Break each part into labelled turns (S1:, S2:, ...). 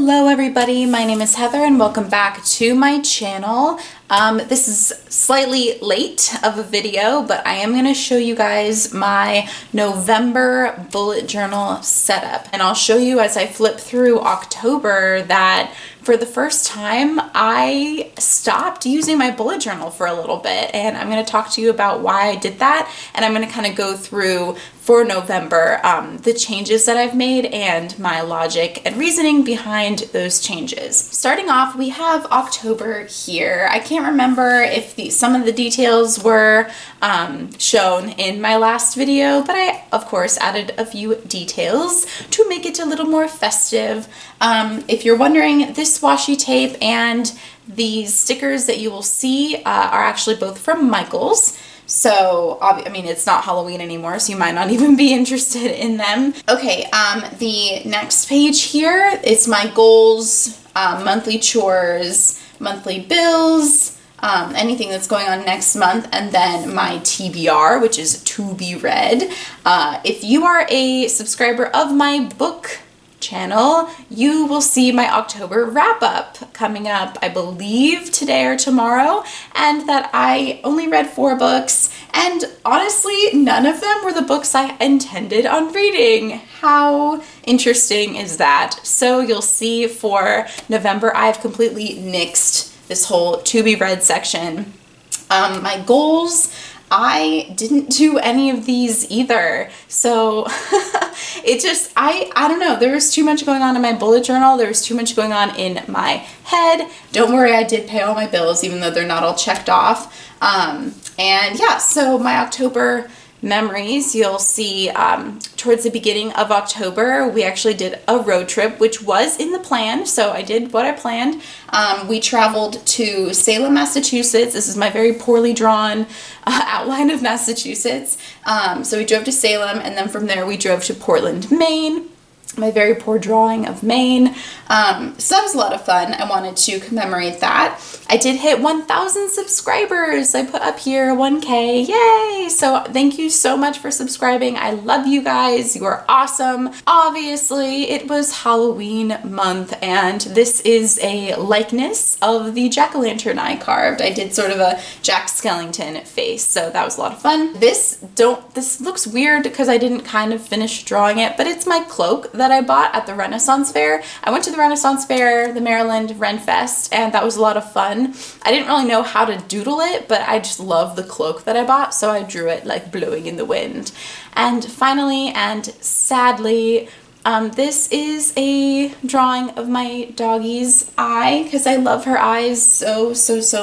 S1: Hello everybody, my name is Heather and welcome back to my channel. This is slightly late of a video, but I am going to show you guys my November bullet journal setup. And I'll show you as I flip through October that for the first time I stopped using my bullet journal for a little bit, and I'm going to talk to you about why I did that, and I'm going to kind of go through for November the changes that I've made and my logic and reasoning behind those changes. Starting off, we have October here. I can't remember if some of the details were shown in my last video, but I of course added a few details to make it a little more festive. If you're wondering, this washi tape and these stickers that you will see are actually both from Michaels. So, I mean, it's not Halloween anymore, so you might not even be interested in them. Okay, the next page here, it's my goals, monthly chores, monthly bills, anything that's going on next month, and then my TBR, which is to be read. If you are a subscriber of my book channel, you will see my October wrap-up coming up, I believe today or tomorrow, and that I only read 4 books, and honestly none of them were the books I intended on reading. How interesting is that? So you'll see for November I've completely nixed this whole to be read section. My goals, I didn't do any of these either. So it just, I don't know, there was too much going on in my bullet journal. There was too much going on in my head. Don't worry, I did pay all my bills, even though they're not all checked off. And yeah, so my October memories, you'll see towards the beginning of October, we actually did a road trip, which was in the plan, so I did what I planned. We traveled to Salem, Massachusetts. This is my very poorly drawn outline of Massachusetts. So we drove to Salem, and then from there we drove to Portland, Maine. My very poor drawing of Maine. So that was a lot of fun. I wanted to commemorate that. I did hit 1,000 subscribers. I put up here 1K. Yay! So thank you so much for subscribing. I love you guys. You are awesome. Obviously, it was Halloween month, and this is a likeness of the jack-o'-lantern I carved. I did sort of a Jack Skellington face, so that was a lot of fun. This looks weird because I didn't kind of finish drawing it, but it's my cloak that I bought at the Renaissance Fair. I went to the Renaissance Fair, the Maryland Ren Fest, and that was a lot of fun. I didn't really know how to doodle it, but I just love the cloak that I bought, so I drew it like blowing in the wind. And finally, and sadly, this is a drawing of my doggie's eye, because I love her eyes so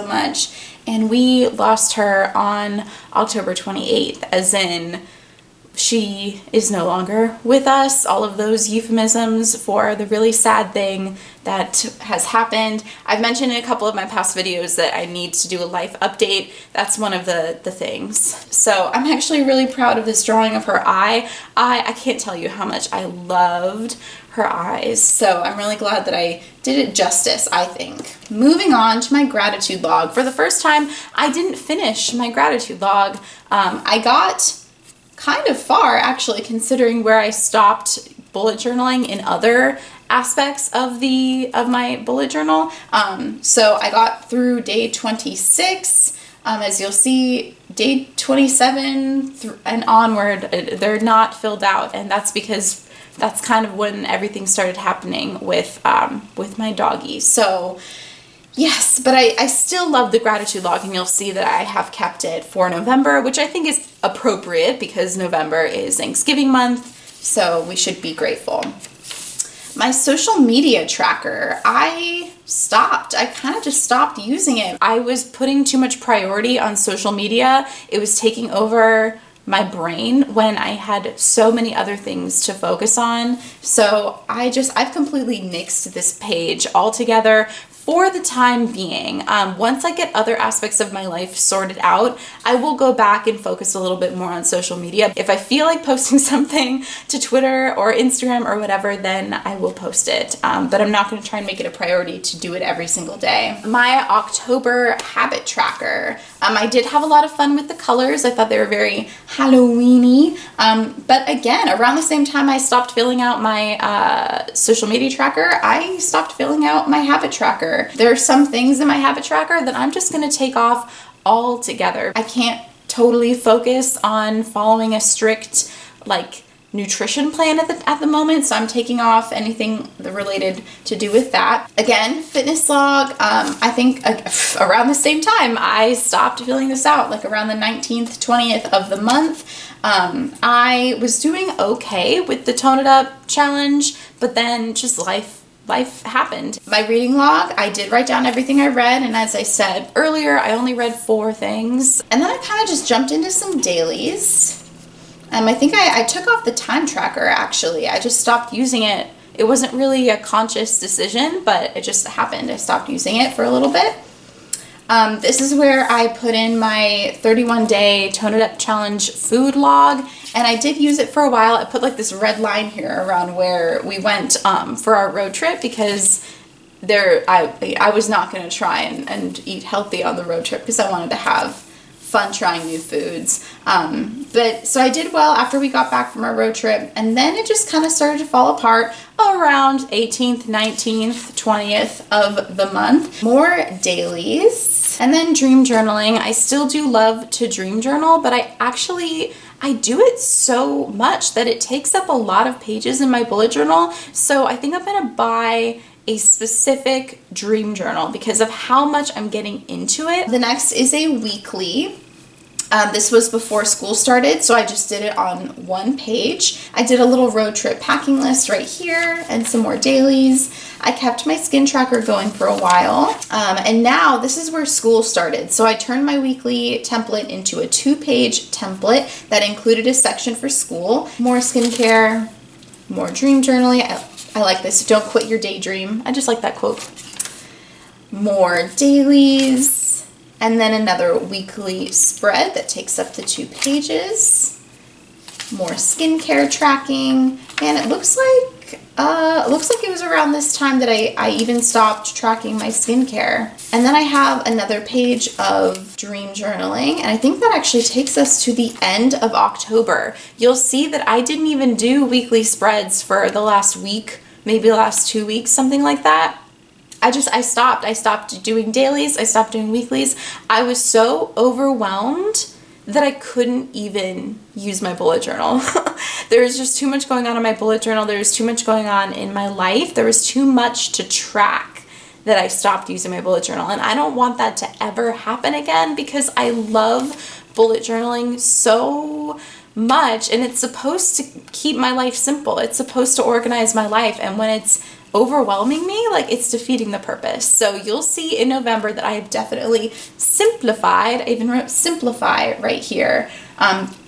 S1: much. And we lost her on October 28th, as in she is no longer with us. All of those euphemisms for the really sad thing that has happened. I've mentioned in a couple of my past videos that I need to do a life update. That's one of the things. So I'm actually really proud of this drawing of her eye. I can't tell you how much I loved her eyes. So I'm really glad that I did it justice, I think. Moving on to my gratitude log. For the first time, I didn't finish my gratitude log. I got kind of far, actually, considering where I stopped bullet journaling in other aspects of my bullet journal. So I got through day 26. As you'll see, day 27 and onward, they're not filled out, and that's because that's kind of when everything started happening with my doggie. So yes, but I still love the gratitude log, and you'll see that I have kept it for November, which I think is appropriate because November is Thanksgiving month, so we should be grateful. My social media tracker, I kind of just stopped using it. I was putting too much priority on social media. It was taking over my brain when I had so many other things to focus on. So I've completely nixed this page altogether. for the time being. Once I get other aspects of my life sorted out, I will go back and focus a little bit more on social media. If I feel like posting something to Twitter or Instagram or whatever, then I will post it. But I'm not going to try and make it a priority to do it every single day. My October habit tracker. I did have a lot of fun with the colors. I thought they were very Halloween-y. But again, around the same time I stopped filling out my social media tracker, I stopped filling out my habit tracker. There are some things in my habit tracker that I'm just going to take off altogether. I can't totally focus on following a strict like nutrition plan at the moment, so I'm taking off anything related to do with that. Again, fitness log, I think around the same time I stopped filling this out, like around the 19th, 20th of the month. I was doing okay with the Tone It Up challenge, but then just life happened. My reading log, I did write down everything I read, and as I said earlier, I only read 4 things. And then I kind of just jumped into some dailies. I think I took off the time tracker, actually. I just stopped using it. It wasn't really a conscious decision, but it just happened. I stopped using it for a little bit. This is where I put in my 31-day Tone It Up challenge food log, and I did use it for a while. I put like this red line here around where we went for our road trip, because I was not going to try and eat healthy on the road trip because I wanted to have fun trying new foods. But so I did well after we got back from our road trip, and then it just kind of started to fall apart around 18th, 19th, 20th of the month. More dailies, and then dream journaling. I still do love to dream journal, but I do it so much that it takes up a lot of pages in my bullet journal. So I think I'm gonna buy a specific dream journal because of how much I'm getting into it. The next is a weekly. This was before school started, so I just did it on 1 page. I did a little road trip packing list right here and some more dailies. I kept my skin tracker going for a while. And now this is where school started. So I turned my weekly template into a 2-page template that included a section for school. More skincare, more dream journaling. I like this. Don't quit your daydream. I just like that quote. More dailies. And then another weekly spread that takes up to 2 pages. More skincare tracking. And it looks like it was around this time that I even stopped tracking my skincare. And then I have another page of dream journaling, and I think that actually takes us to the end of October. You'll see that I didn't even do weekly spreads for the last week, maybe the last 2 weeks, something like that. I stopped doing dailies. I stopped doing weeklies. I was so overwhelmed that I couldn't even use my bullet journal. There was just too much going on in my bullet journal. There was too much going on in my life. There was too much to track that I stopped using my bullet journal. And I don't want that to ever happen again, because I love bullet journaling so much, and it's supposed to keep my life simple. It's supposed to organize my life, and when it's overwhelming me, like, it's defeating the purpose. So you'll see in November that I have definitely simplified. I even wrote simplify right here,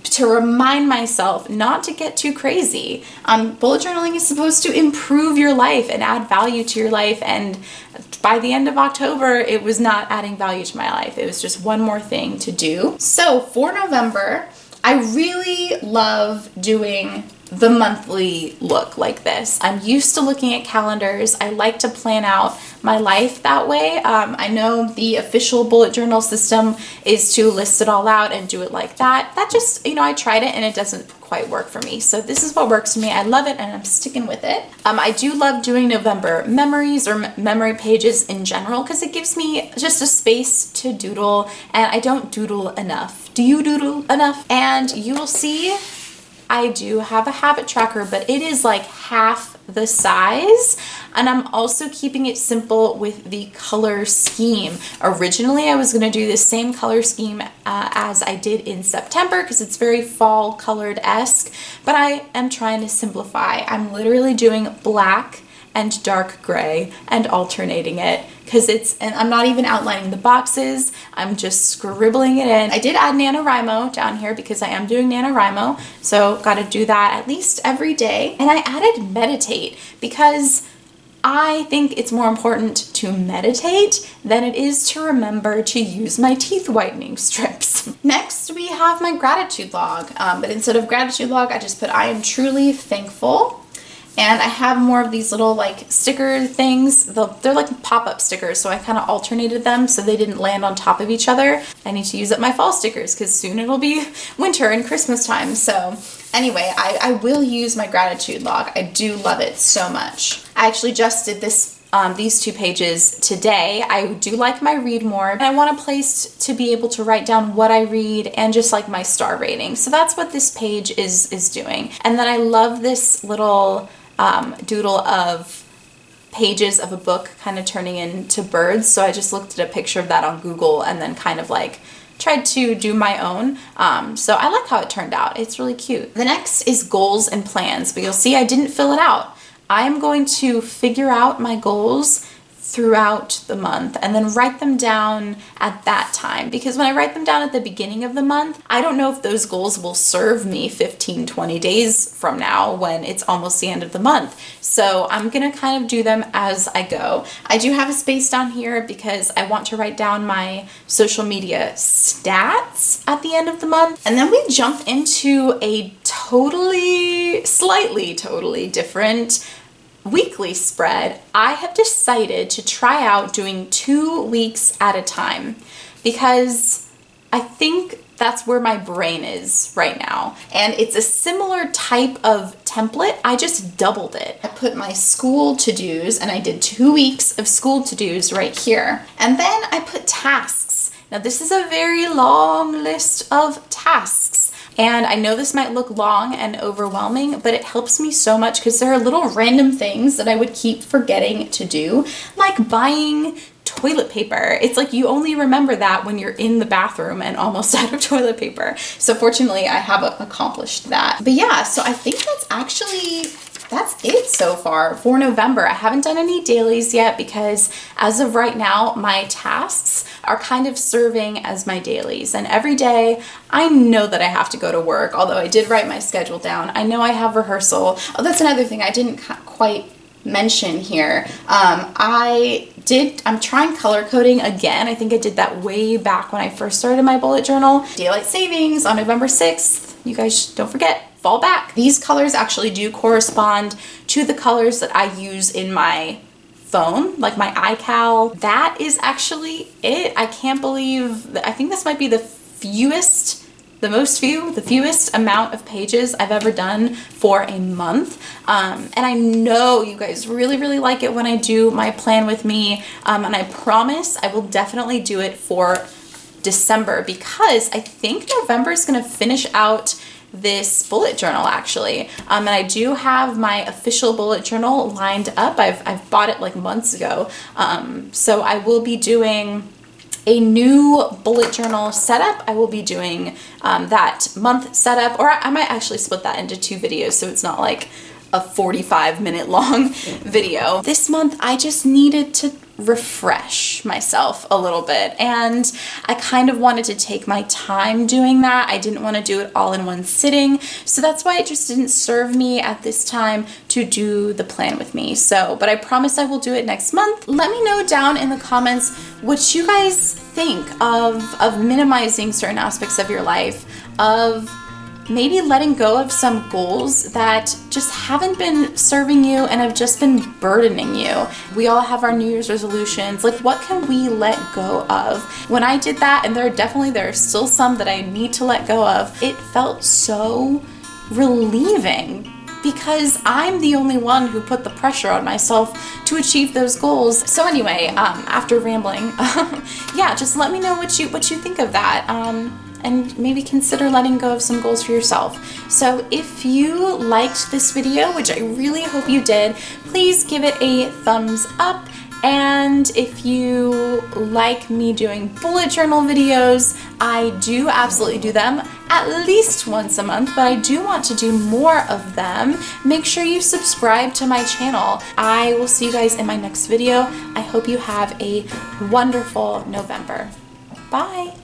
S1: to remind myself not to get too crazy. Bullet journaling is supposed to improve your life and add value to your life, and by the end of October, it was not adding value to my life. It was just one more thing to do. So for November, I really love doing the monthly look like this. I'm used to looking at calendars. I like to plan out my life that way. I know the official bullet journal system is to list it all out and do it like that. That just, I tried it and it doesn't quite work for me. So this is what works for me. I love it and I'm sticking with it. I do love doing November memories or memory pages in general, because it gives me just a space to doodle, and I don't doodle enough. Do you doodle enough? And you will see I do have a habit tracker, but it is like half the size, and I'm also keeping it simple with the color scheme. Originally, I was going to do the same color scheme as I did in September, because it's very fall colored-esque, but I am trying to simplify. I'm literally doing black and dark gray and alternating it, and I'm not even outlining the boxes. I'm just scribbling it in. I did add NaNoWriMo down here because I am doing NaNoWriMo, so got to do that at least every day. And I added meditate because I think it's more important to meditate than it is to remember to use my teeth whitening strips. Next, we have my gratitude log, but instead of gratitude log, I just put I am truly thankful. And I have more of these little like sticker things. They're like pop-up stickers, so I kind of alternated them so they didn't land on top of each other. I need to use up my fall stickers because soon it'll be winter and Christmas time. So anyway, I will use my gratitude log. I do love it so much. I actually just did this these 2 pages today. I do like my read more, and I want a place to be able to write down what I read and just like my star rating. So that's what this page is doing. And then I love this little doodle of pages of a book kind of turning into birds. So I just looked at a picture of that on Google and then kind of like tried to do my own. So I like how it turned out. It's really cute. The next is goals and plans, but you'll see I didn't fill it out. I am going to figure out my goals throughout the month and then write them down at that time, because when I write them down at the beginning of the month, I don't know if those goals will serve me 15, 20 days from now when it's almost the end of the month. So I'm gonna kind of do them as I go. I do have a space down here because I want to write down my social media stats at the end of the month. And then we jump into a slightly totally different weekly spread. I have decided to try out doing 2 weeks at a time because I think that's where my brain is right now. And it's a similar type of template. I just doubled it. I put my school to-dos and I did 2 weeks of school to-dos right here. And then I put tasks. Now this is a very long list of tasks. And I know this might look long and overwhelming, but it helps me so much because there are little random things that I would keep forgetting to do, like buying toilet paper. It's like you only remember that when you're in the bathroom and almost out of toilet paper. So fortunately, I have accomplished that. But yeah, so I think that's it so far for November. I haven't done any dailies yet because as of right now, my tasks are kind of serving as my dailies. And every day I know that I have to go to work, although I did write my schedule down. I know I have rehearsal. Oh, that's another thing I didn't quite mention here. I'm trying color coding again. I think I did that way back when I first started my bullet journal. Daylight savings on November 6th. You guys don't forget. Fall back. These colors actually do correspond to the colors that I use in my phone, like my iCal. That is actually it. I can't believe that. I think this might be the fewest amount of pages I've ever done for a month. And I know you guys really, really like it when I do my plan with me. And I promise I will definitely do it for December because I think November is going to finish out this bullet journal actually. And I do have my official bullet journal lined up. I've bought it like months ago. So I will be doing a new bullet journal setup. I will be doing that month setup, or I might actually split that into 2 videos so it's not like a 45-minute long video. This month I just needed to refresh myself a little bit, and I kind of wanted to take my time doing that. I didn't want to do it all in one sitting, so that's why it just didn't serve me at this time to do the plan with me. So, but I promise I will do it next month. Let me know down in the comments what you guys think of minimizing certain aspects of your life, of maybe letting go of some goals that just haven't been serving you and have just been burdening you. We all have our New Year's resolutions. Like, what can we let go of? When I did that, and there are still some that I need to let go of, it felt so relieving because I'm the only one who put the pressure on myself to achieve those goals. So anyway, after rambling, yeah, just let me know what you think of that. And maybe consider letting go of some goals for yourself. So if you liked this video, which I really hope you did, please give it a thumbs up. And if you like me doing bullet journal videos, I do absolutely do them at least once a month, but I do want to do more of them. Make sure you subscribe to my channel. I will see you guys in my next video. I hope you have a wonderful November. Bye.